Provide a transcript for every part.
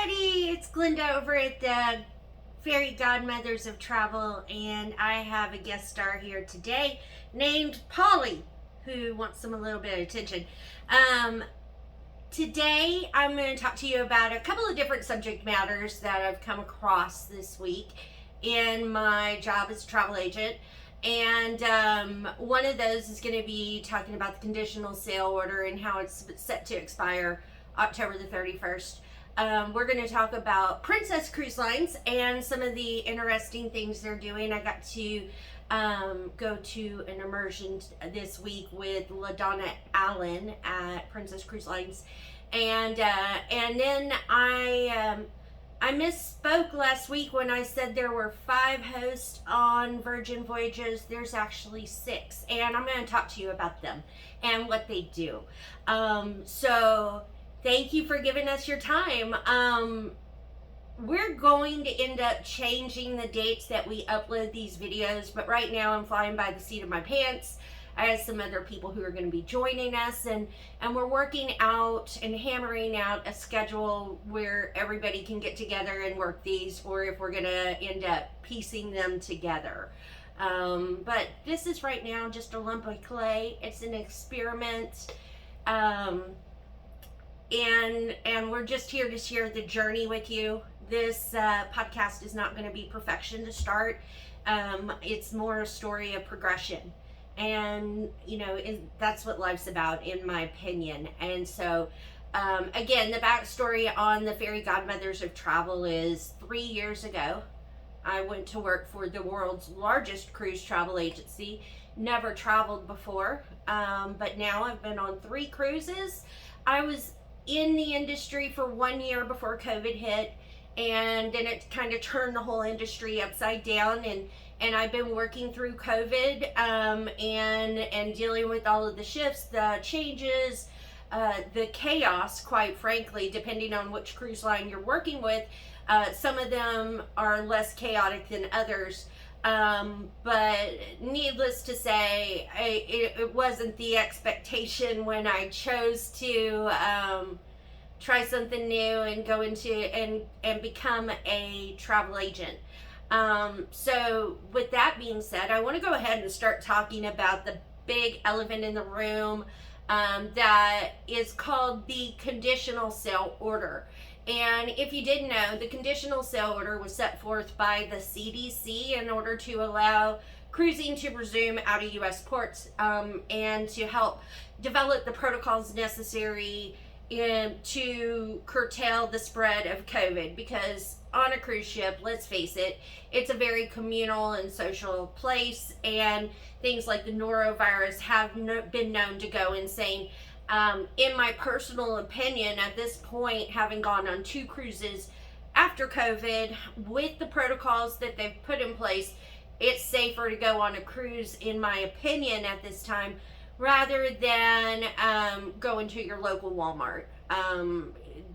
everybody, it's Glinda over at the Fairy Godmothers of Travel, and I have a guest star here today named Polly, who wants some a little bit of attention. Today I'm going to talk to you about a couple of different subject matters that I've come across this week in my job as a travel agent. And one of those is going to be talking about the conditional sale order and how it's set to expire October the 31st. We're going to talk about Princess Cruise Lines and some of the interesting things they're doing. I got to go to an immersion this week with LaDonna Allen at Princess Cruise Lines, and then I misspoke last week when I said there were 5 hosts on Virgin Voyages. There's actually 6, and I'm going to talk to you about them and what they do. So thank you for giving us your time. We're going to end up changing the dates that we upload these videos, but right now I'm flying by the seat of my pants. I have some other people who are going to be joining us, and we're working out and hammering out a schedule where everybody can get together and work these, or if we're going to end up piecing them together. But this is right now just a lump of clay. It's an experiment. And we're just here to share the journey with you. This podcast is not going to be perfection to start. It's more a story of progression. And, you know, that's what life's about, in my opinion. And so, again, the backstory on the Fairy Godmothers of Travel is 3 years ago, I went to work for the world's largest cruise travel agency. Never traveled before, but now I've been on 3 cruises. I was in the industry for 1 year before COVID hit, and then it kind of turned the whole industry upside down, and I've been working through COVID and dealing with all of the shifts, the changes, the chaos, quite frankly, depending on which cruise line you're working with. Some of them are less chaotic than others. But needless to say, it wasn't the expectation when I chose to try something new and go into and become a travel agent. So with that being said, I want to go ahead and start talking about the big elephant in the room that is called the conditional sale order. And if you didn't know, the conditional sale order was set forth by the CDC in order to allow cruising to resume out of U.S. ports, and to help develop the protocols necessary to curtail the spread of COVID. Because on a cruise ship, let's face it, it's a very communal and social place, and things like the norovirus have been known to go insane. In my personal opinion, at this point, having gone on 2 cruises after COVID, with the protocols that they've put in place, it's safer to go on a cruise, in my opinion, at this time, rather than going to your local Walmart.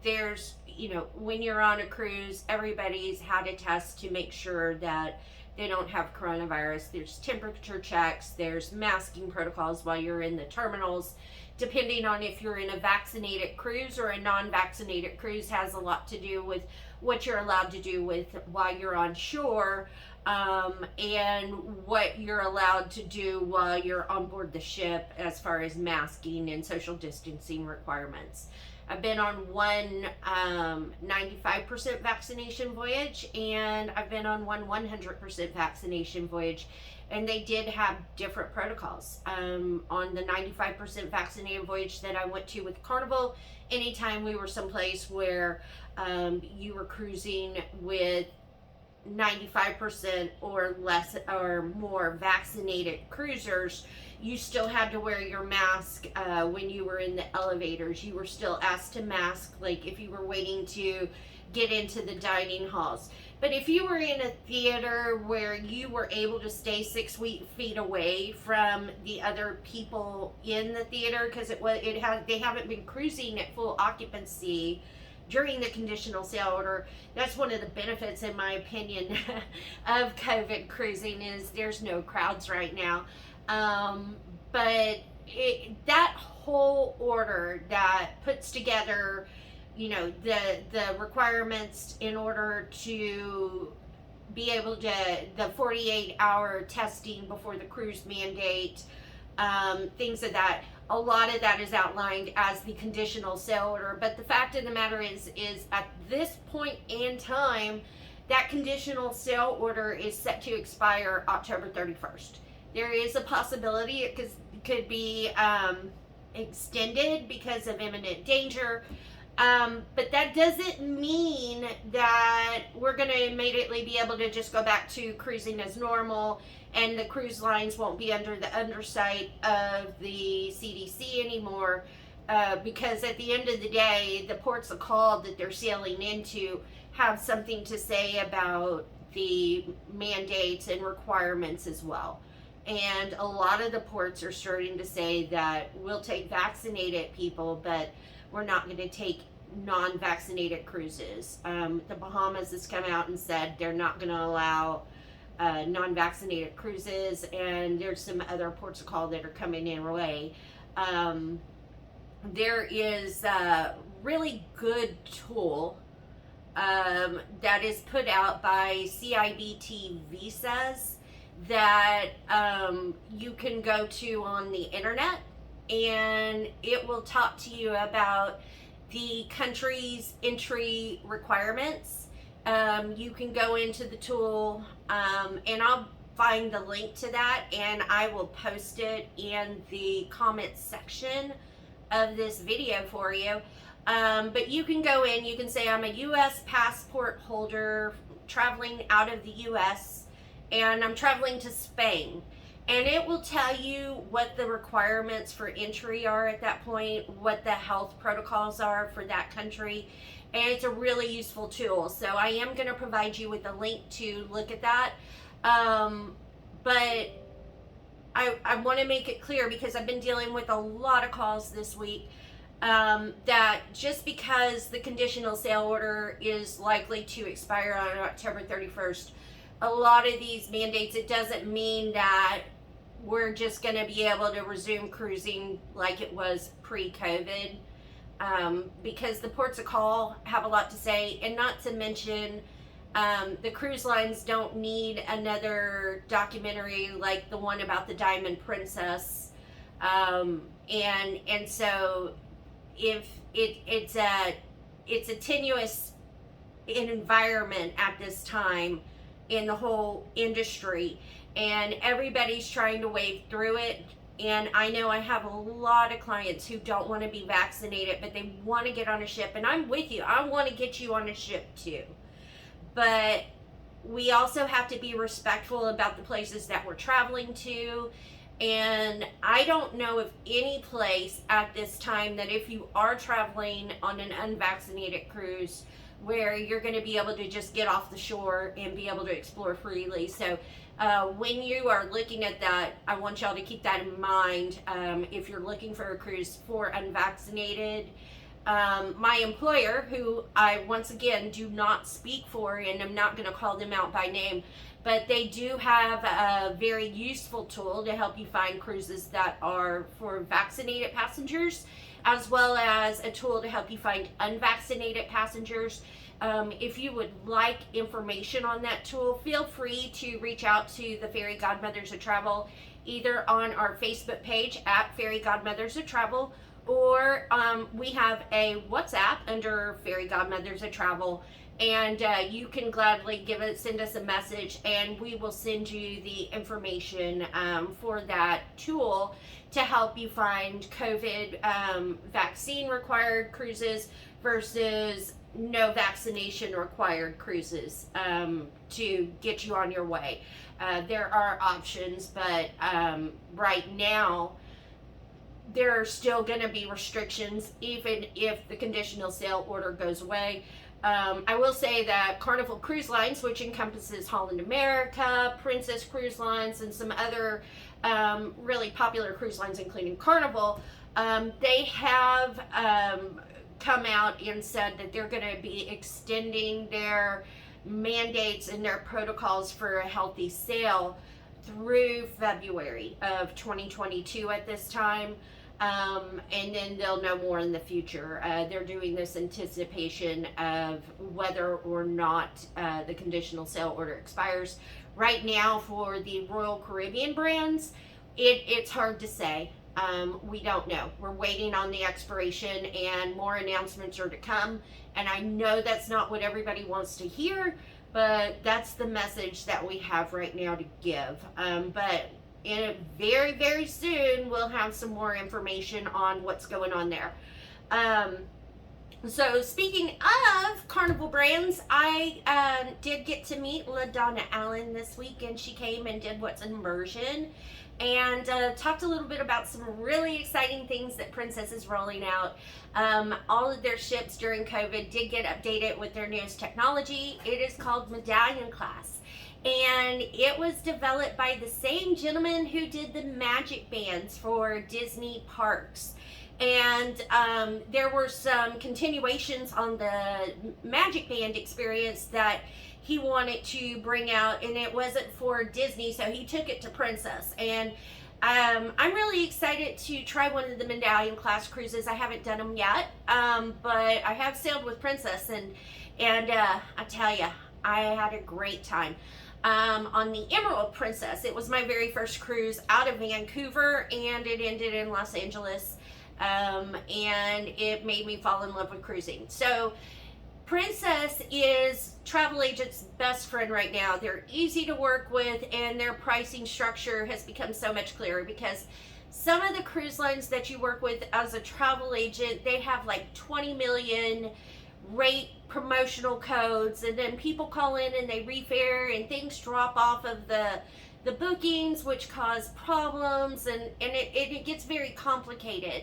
There's, you know, when you're on a cruise, everybody's had a test to make sure that they don't have coronavirus. There's temperature checks, there's masking protocols while you're in the terminals. Depending on if you're in a vaccinated cruise or a non-vaccinated cruise, has a lot to do with what you're allowed to do with while you're on shore, and what you're allowed to do while you're on board the ship as far as masking and social distancing requirements. I've been on one 95% vaccination voyage, and I've been on one 100% vaccination voyage, and they did have different protocols. On the 95% vaccinated voyage that I went to with Carnival, anytime we were someplace where you were cruising with 95% or less or more vaccinated cruisers, you still had to wear your mask when you were in the elevators. You were still asked to mask, like if you were waiting to get into the dining halls. But if you were in a theater where you were able to stay 6 feet away from the other people in the theater, because they haven't been cruising at full occupancy during the conditional sale order. That's one of the benefits, in my opinion, of COVID cruising, is there's no crowds right now. But that whole order that puts together the requirements in order to be able to, the 48-hour testing before the cruise mandate, things of that. A lot of that is outlined as the conditional sale order. But the fact of the matter is at this point in time, that conditional sale order is set to expire October 31st. There is a possibility it could be extended because of imminent danger. But that doesn't mean that we're going to immediately be able to just go back to cruising as normal, and the cruise lines won't be under the oversight of the CDC anymore, because at the end of the day, the ports of call that they're sailing into have something to say about the mandates and requirements as well. And a lot of the ports are starting to say that we'll take vaccinated people, but we're not going to take non-vaccinated cruises. The Bahamas has come out and said they're not going to allow non-vaccinated cruises, and there's some other ports of call that are coming in our way. There is a really good tool that is put out by CIBT Visas that you can go to on the internet, and it will talk to you about the country's entry requirements. You can go into the tool, and I'll find the link to that, and I will post it in the comments section of this video for you. But you can go in, you can say, I'm a U.S. passport holder traveling out of the U.S., and I'm traveling to Spain. And it will tell you what the requirements for entry are at that point, what the health protocols are for that country. And it's a really useful tool. So I am going to provide you with a link to look at that. But I want to make it clear, because I've been dealing with a lot of calls this week, that just because the conditional sale order is likely to expire on October 31st, a lot of these mandates, it doesn't mean that we're just going to be able to resume cruising like it was pre-COVID, because the ports of call have a lot to say, and not to mention the cruise lines don't need another documentary like the one about the Diamond Princess, and so if it's a tenuous environment at this time in the whole industry, and everybody's trying to wade through it. And I know I have a lot of clients who don't want to be vaccinated, but they want to get on a ship, and I'm with you. I want to get you on a ship too. But we also have to be respectful about the places that we're traveling to. And I don't know of any place at this time that if you are traveling on an unvaccinated cruise, where you're going to be able to just get off the shore and be able to explore freely. So when you are looking at that, I want y'all to keep that in mind. If you're looking for a cruise for unvaccinated, my employer, who I once again do not speak for, and I'm not going to call them out by name, but they do have a very useful tool to help you find cruises that are for vaccinated passengers, as well as a tool to help you find unvaccinated passengers. If you would like information on that tool, feel free to reach out to the Fairy Godmothers of Travel, either on our Facebook page at Fairy Godmothers of Travel, or we have a WhatsApp under Fairy Godmothers of Travel, and you can gladly send us a message, and we will send you the information for that tool to help you find COVID vaccine required cruises versus no vaccination required cruises to get you on your way. There are options, but right now there are still going to be restrictions even if the conditional sale order goes away. I will say that Carnival Cruise Lines, which encompasses Holland America, Princess Cruise Lines, and some other really popular cruise lines, including Carnival, they have come out and said that they're going to be extending their mandates and their protocols for a healthy sail through February of 2022 at this time. And then they'll know more in the future. They're doing this anticipation of whether or not the conditional sale order expires. Right now, for the Royal Caribbean brands, it's hard to say. We don't know. We're waiting on the expiration, and more announcements are to come. And I know that's not what everybody wants to hear, but that's the message that we have right now to give. But very, very soon, we'll have some more information on what's going on there. So speaking of Carnival brands, I did get to meet LaDonna Allen this week, and she came and did What's Immersion, and talked a little bit about some really exciting things that Princess is rolling out. All of their ships during COVID did get updated with their newest technology. It is called Medallion Class, and it was developed by the same gentleman who did the Magic Bands for Disney parks. And there were some continuations on the Magic Band experience that he wanted to bring out, and it wasn't for Disney, so he took it to Princess. And I'm really excited to try one of the Medallion Class cruises. I haven't done them yet, but I have sailed with Princess, and I tell you, I had a great time. On the Emerald Princess, it was my very first cruise out of Vancouver, and it ended in Los Angeles. And it made me fall in love with cruising. So Princess is travel agents' best friend right now. They're easy to work with, and their pricing structure has become so much clearer, because some of the cruise lines that you work with as a travel agent, they have like 20 million rate promotional codes, and then people call in and they refare, and things drop off of the bookings, which cause problems, and it gets very complicated.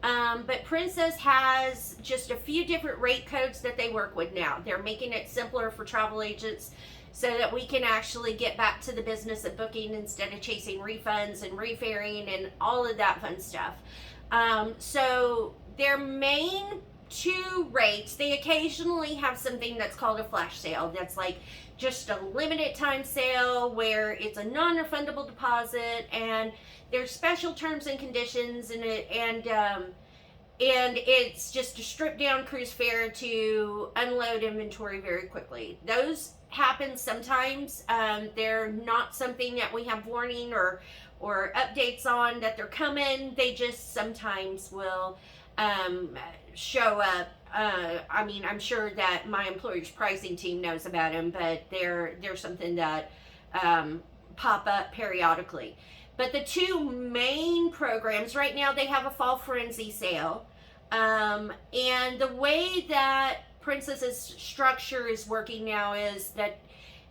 But Princess has just a few different rate codes that they work with now. They're making it simpler for travel agents so that we can actually get back to the business of booking instead of chasing refunds and refaring and all of that fun stuff. So their main two rates, they occasionally have something that's called a flash sale. That's like just a limited time sale where it's a non-refundable deposit, and there's special terms and conditions, and it's just a stripped down cruise fare to unload inventory very quickly. Those happen sometimes. They're not something that we have warning or updates on that they're coming. They just sometimes will show up. I mean, I'm sure that my employer's pricing team knows about them, but they're something that pop up periodically. But the two main programs right now, they have a Fall Frenzy sale. And the way that Princess's structure is working now is that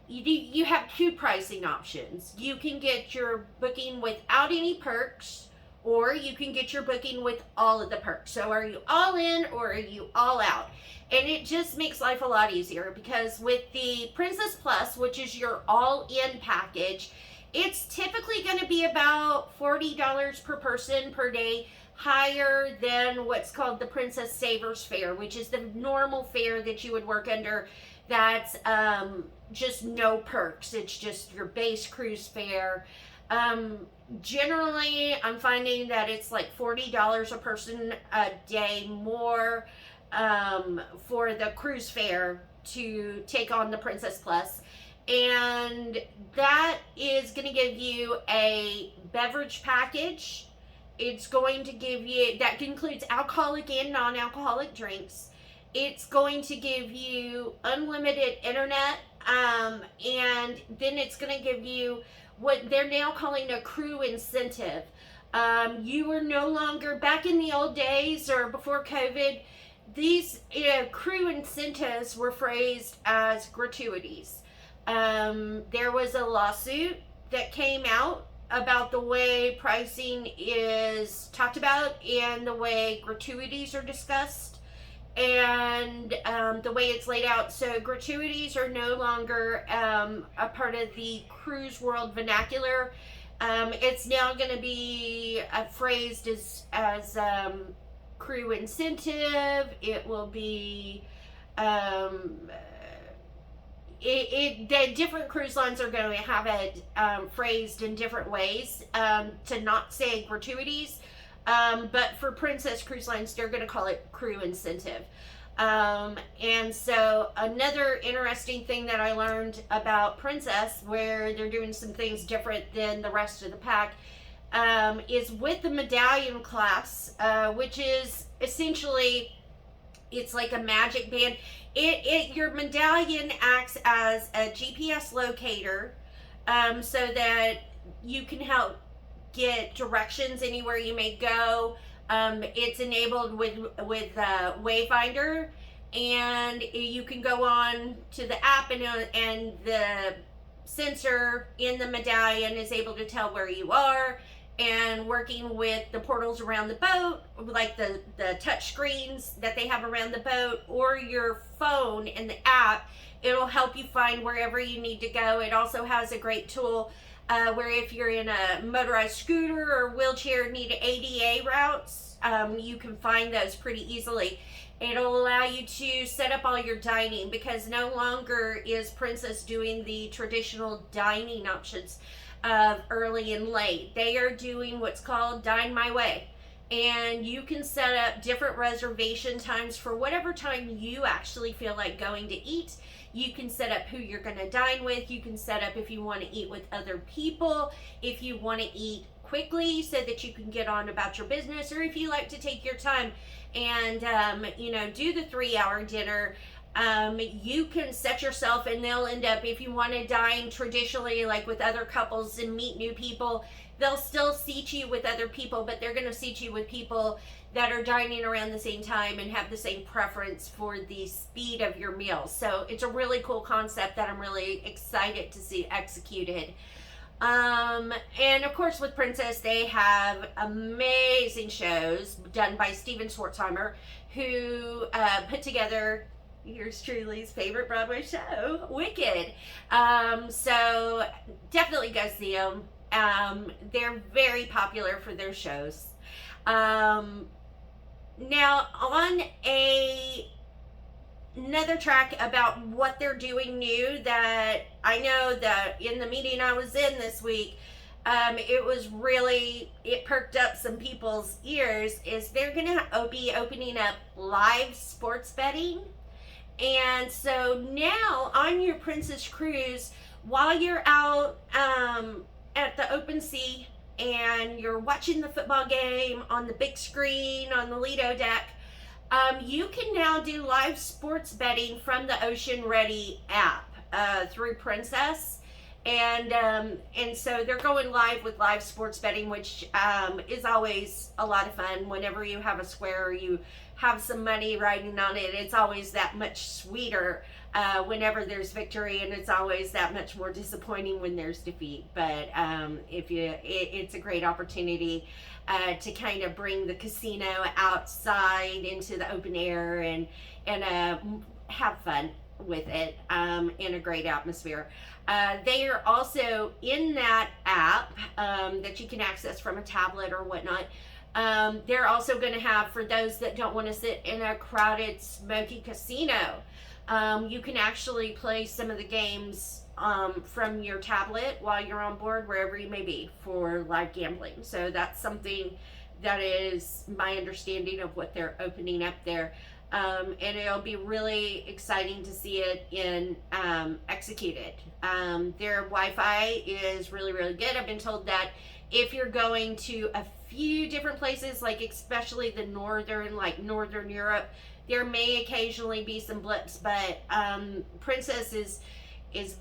you have two pricing options. You can get your booking without any perks, or you can get your booking with all of the perks. So are you all in, or are you all out? And it just makes life a lot easier, because with the Princess Plus, which is your all-in package, it's typically going to be about $40 per person per day, higher than what's called the Princess Savers fare, which is the normal fare that you would work under. That's just no perks. It's just your base cruise fare. Generally, I'm finding that it's like $40 a person a day more for the cruise fare to take on the Princess Plus. And that is going to give you a beverage package. It's going to give you, that includes alcoholic and non-alcoholic drinks. It's going to give you unlimited internet, and then it's going to give you what they're now calling a crew incentive. You are no longer, back in the old days or before COVID, these crew incentives were phrased as gratuities. There was a lawsuit that came out about the way pricing is talked about and the way gratuities are discussed, and the way it's laid out. So gratuities are no longer a part of the cruise world vernacular. It's now going to be phrased as crew incentive. It will be the different cruise lines are going to have it phrased in different ways to not say gratuities. But for Princess Cruise Lines, they're going to call it crew incentive. And so another interesting thing that I learned about Princess, where they're doing some things different than the rest of the pack, is with the medallion class, which is essentially, it's like a magic band. Your medallion acts as a GPS locator, so that you can help get directions anywhere you may go. It's enabled with Wayfinder, and you can go on to the app, and the sensor in the medallion is able to tell where you are. And working with the portals around the boat, like the touch screens that they have around the boat, or your phone and the app, it'll help you find wherever you need to go. It also has a great tool where if you're in a motorized scooter or wheelchair, need ADA routes, you can find those pretty easily. It'll allow you to set up all your dining, because no longer is Princess doing the traditional dining options of early and late. They are doing what's called Dine My Way. And you can set up different reservation times for whatever time you actually feel like going to eat. You can set up who you're going to dine with. You can set up if you want to eat with other people, if you want to eat quickly so that you can get on about your business, or if you like to take your time and do the 3-hour dinner. You can set yourself, and they'll end up, if you want to dine traditionally like with other couples and meet new people, they'll still seat you with other people, but they're going to seat you with people that are dining around the same time and have the same preference for the speed of your meals. So it's a really cool concept that I'm really excited to see executed. And of course with Princess, they have amazing shows done by Steven Schwartzheimer, who put together yours truly's favorite Broadway show, Wicked. So definitely go see them. They're very popular for their shows. Now on another track about what they're doing new, that I know that in the meeting I was in this week, it perked up some people's ears, is they're gonna be opening up live sports betting. And so now on your Princess Cruise, while you're out at the open sea and you're watching the football game on the big screen on the Lido deck, you can now do live sports betting from the Ocean Ready app through Princess. And so they're going live with live sports betting, which is always a lot of fun. Whenever you have a square or you have some money riding on it, it's always that much sweeter whenever there's victory, and it's always that much more disappointing when there's defeat. But it's a great opportunity to kind of bring the casino outside into the open air and have fun with it in a great atmosphere. They are also in that app that you can access from a tablet or whatnot. They're also going to have, for those that don't want to sit in a crowded, smoky casino, you can actually play some of the games from your tablet while you're on board, wherever you may be, for live gambling. So that's something that is my understanding of what they're opening up there. And it'll be really exciting to see it in executed. Their Wi-Fi is really, really good. I've been told that if you're going to a few different places, like especially the Northern Europe, there may occasionally be some blips, but Princess is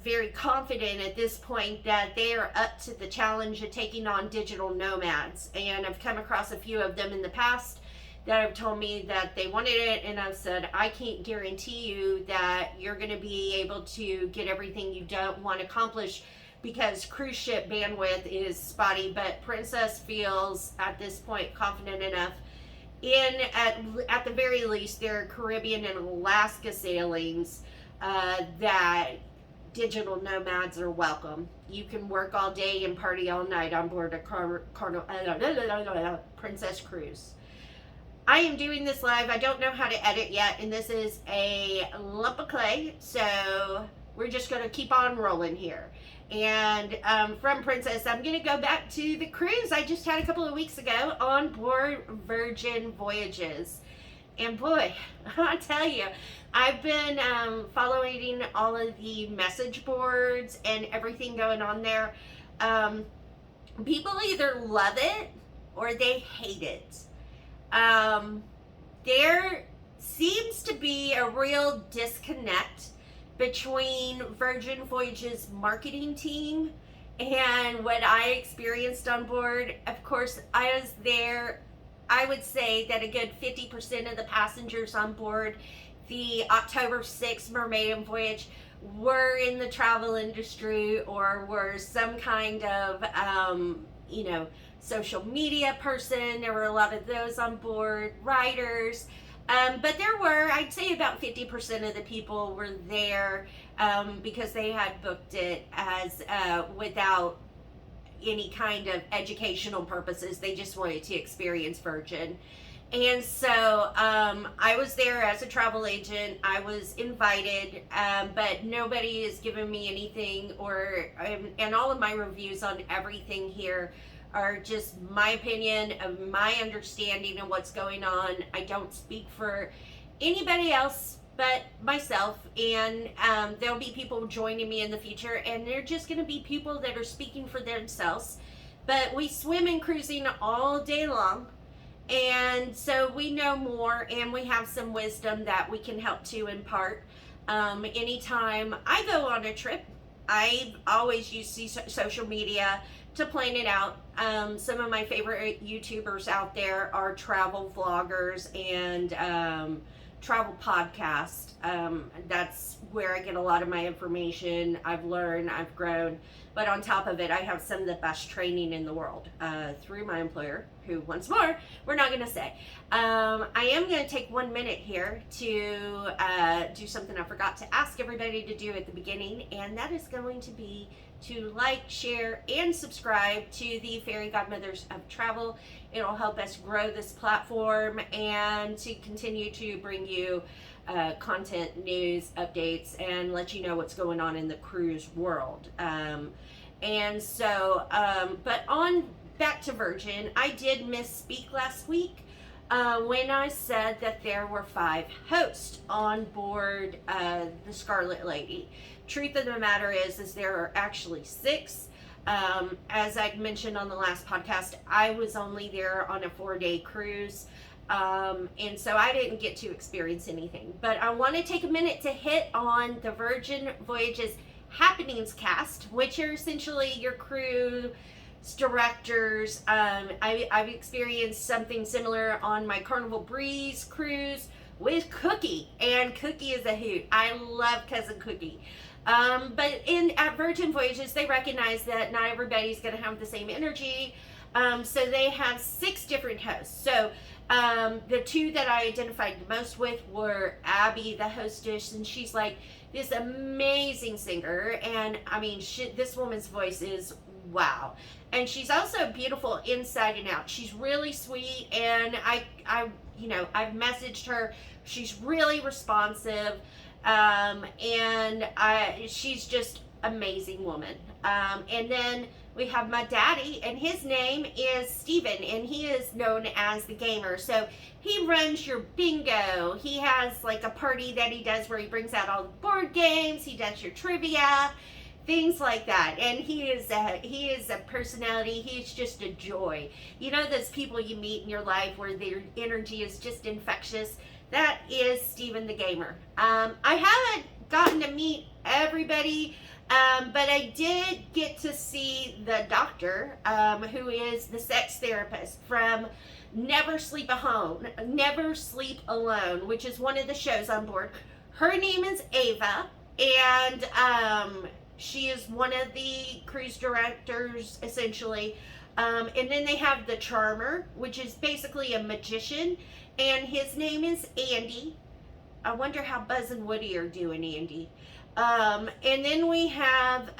very confident at this point that they are up to the challenge of taking on digital nomads. And I've come across a few of them in the past that have told me that they wanted it, and I've said, I can't guarantee you that you're going to be able to get everything you don't want to accomplish, because cruise ship bandwidth is spotty. But Princess feels at this point confident enough at the very least their Caribbean and Alaska sailings that digital nomads are welcome. You can work all day and party all night on board a Princess Cruise. I am doing this live. I don't know how to edit yet, and this is a lump of clay, so We're just going to keep on rolling here. And from Princess, I'm going to go back to the cruise I just had a couple of weeks ago on board Virgin Voyages. And boy, I tell you, I've been following all of the message boards and everything going on there. People either love it or they hate it. There seems to be a real disconnect between Virgin Voyages marketing team and what I experienced on board. Of course, I was there. I would say that a good 50% of the passengers on board the October 6th Mermaid Voyage were in the travel industry or were some kind of, social media person. There were a lot of those on board, writers. But there were, I'd say about 50% of the people were there because they had booked it as without any kind of educational purposes. They just wanted to experience Virgin. And so I was there as a travel agent. I was invited, but nobody has given me anything and all of my reviews on everything here are just my opinion of my understanding of what's going on. I don't speak for anybody else but myself, and there'll be people joining me in the future, and they're just going to be people that are speaking for themselves. But we swim and cruising all day long, and so we know more, and we have some wisdom that we can help to impart. Anytime I go on a trip, I always use social media to plan it out. Some of my favorite YouTubers out there are travel vloggers and travel podcasts. That's where I get a lot of my information. I've learned, I've grown, but on top of it, I have some of the best training in the world through my employer, who, once more, we're not going to say. I am going to take 1 minute here to do something I forgot to ask everybody to do at the beginning, and that is going to be to like, share, and subscribe to the Fairy Godmothers of Travel. It'll help us grow this platform and to continue to bring you content, news, updates, and let you know what's going on in the cruise world. But on back to Virgin, I did misspeak last week when I said that there were 5 hosts on board the Scarlet Lady. Truth of the matter is there are actually 6. As I mentioned on the last podcast, I was only there on a 4-day cruise. And so I didn't get to experience anything. But I want to take a minute to hit on the Virgin Voyages Happenings cast, which are essentially your crew, directors. I've experienced something similar on my Carnival Breeze cruise with Cookie, and Cookie is a hoot. I love Cousin Cookie. But at Virgin Voyages, they recognize that not everybody's going to have the same energy. So they have 6 different hosts. So the 2 that I identified the most with were Abby, the hostess, and she's like this amazing singer. And I mean, this woman's voice is wow. And she's also beautiful inside and out. She's really sweet, and I've messaged her. She's really responsive. She's just amazing woman. And then we have my daddy, and his name is Steven, and he is known as the Gamer. So he runs your bingo. He has like a party that he does where he brings out all the board games. He does your trivia, things like that. And he is a personality. He's just a joy. You know those people you meet in your life where their energy is just infectious? That is Steven the Gamer. I haven't gotten to meet everybody, but I did get to see the doctor, who is the sex therapist from Never Sleep Alone, which is one of the shows on board. Her name is Ava, and she is one of the cruise directors, essentially. And then they have the Charmer, which is basically a magician, and his name is Andy. I wonder how Buzz and Woody are doing, Andy. And then we have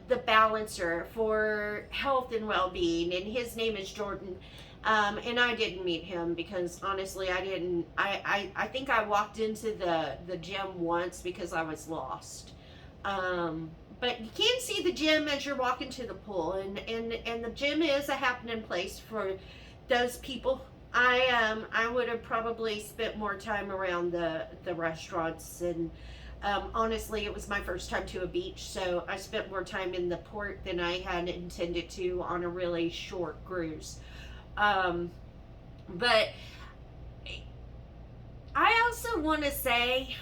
the Balancer for health and well-being, and his name is Jordan. And I didn't meet him because honestly I think I walked into the gym once because I was lost. But you can see the gym as you're walking to the pool, and the gym is a happening place for those people. I would have probably spent more time around the restaurants, and honestly, it was my first time to a beach, so I spent more time in the port than I had intended to on a really short cruise. But I also want to say,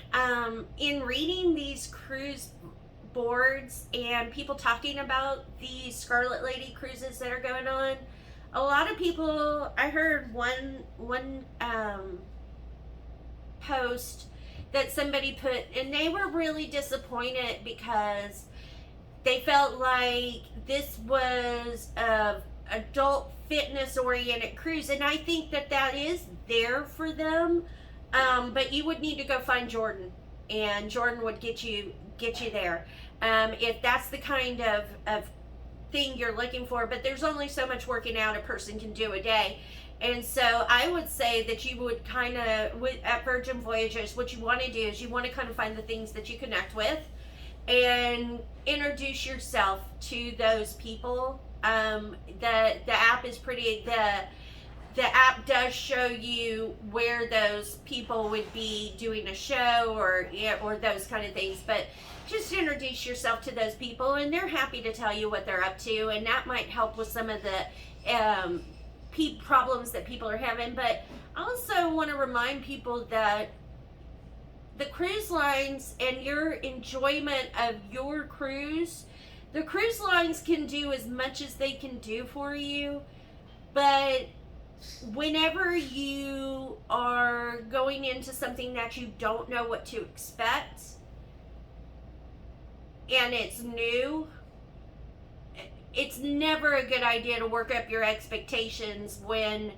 in reading these cruise boards and people talking about the Scarlet Lady cruises that are going on, a lot of people, I heard one post that somebody put, and they were really disappointed because they felt like this was a adult fitness oriented cruise, and I think that is there for them, but you would need to go find Jordan, and Jordan would get you there, if that's the kind of thing you're looking for. But there's only so much working out a person can do a day. And so I would say that you would kind of, at Virgin Voyages, what you want to do is you want to kind of find the things that you connect with and introduce yourself to those people. The app is pretty, the app does show you where those people would be doing a show or those kind of things, but just introduce yourself to those people and they're happy to tell you what they're up to, and that might help with some of the problems that people are having. But I also want to remind people that the cruise lines and your enjoyment of your cruise, the cruise lines can do as much as they can do for you, but whenever you are going into something that you don't know what to expect and it's new, it's never a good idea to work up your expectations when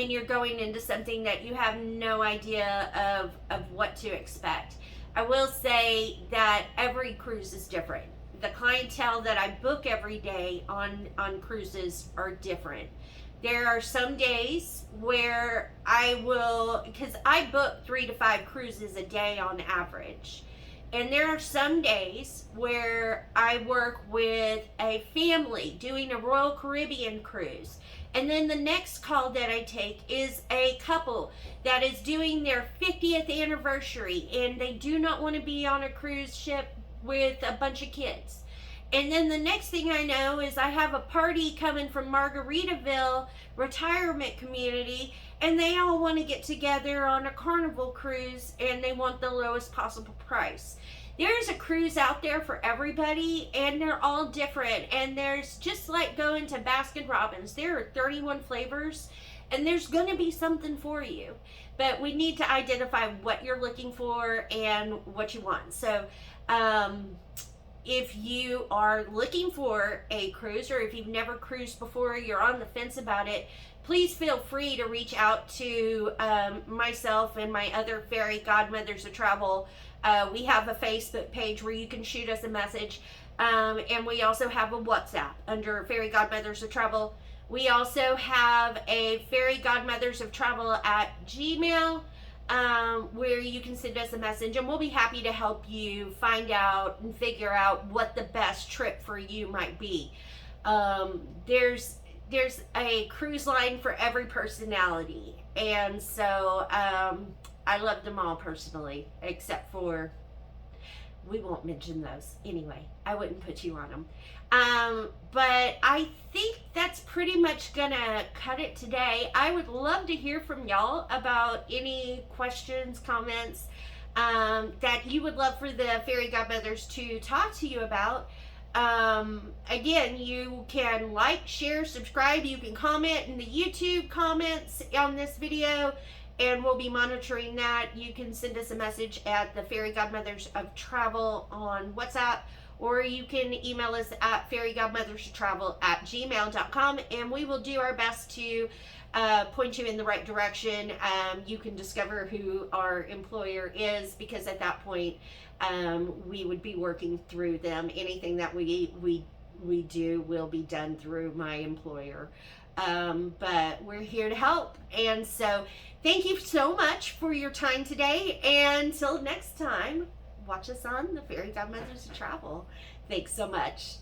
you're going into something that you have no idea of what to expect. I will say that every cruise is different. The clientele that I book every day on cruises are different. There are some days where I will, because I book 3 to 5 cruises a day on average. And there are some days where I work with a family doing a Royal Caribbean cruise. And then the next call that I take is a couple that is doing their 50th anniversary and they do not want to be on a cruise ship with a bunch of kids. And then the next thing I know is I have a party coming from Margaritaville retirement community, and they all want to get together on a Carnival cruise and they want the lowest possible price. There's a cruise out there for everybody, and they're all different. And there's, just like going to Baskin Robbins, there are 31 flavors and there's going to be something for you. But we need to identify what you're looking for and what you want. So, if you are looking for a cruise, or if you've never cruised before, you're on the fence about it, please feel free to reach out to myself and my other fairy godmothers of travel. We have a Facebook page where you can shoot us a message, and we also have a WhatsApp under Fairy Godmothers of Travel. We also have a Fairy Godmothers of Travel at Gmail, where you can send us a message, and we'll be happy to help you find out and figure out what the best trip for you might be. There's a cruise line for every personality, and so I love them all personally, except for, we won't mention those anyway. I wouldn't put you on them. But I think that's pretty much gonna cut it today. I would love to hear from y'all about any questions, comments that you would love for the Fairy Godmothers to talk to you about. Again, you can like, share, subscribe. You can comment in the YouTube comments on this video, and we'll be monitoring that. You can send us a message at the Fairy Godmothers of Travel on WhatsApp, or you can email us at fairygodmothersoftravel@gmail.com, and we will do our best to point you in the right direction. You can discover who our employer is, because at that point we would be working through them. Anything that we do will be done through my employer. But we're here to help. And so thank you so much for your time today. And until next time, watch us on the Fairy Godmothers of Travel. Thanks so much.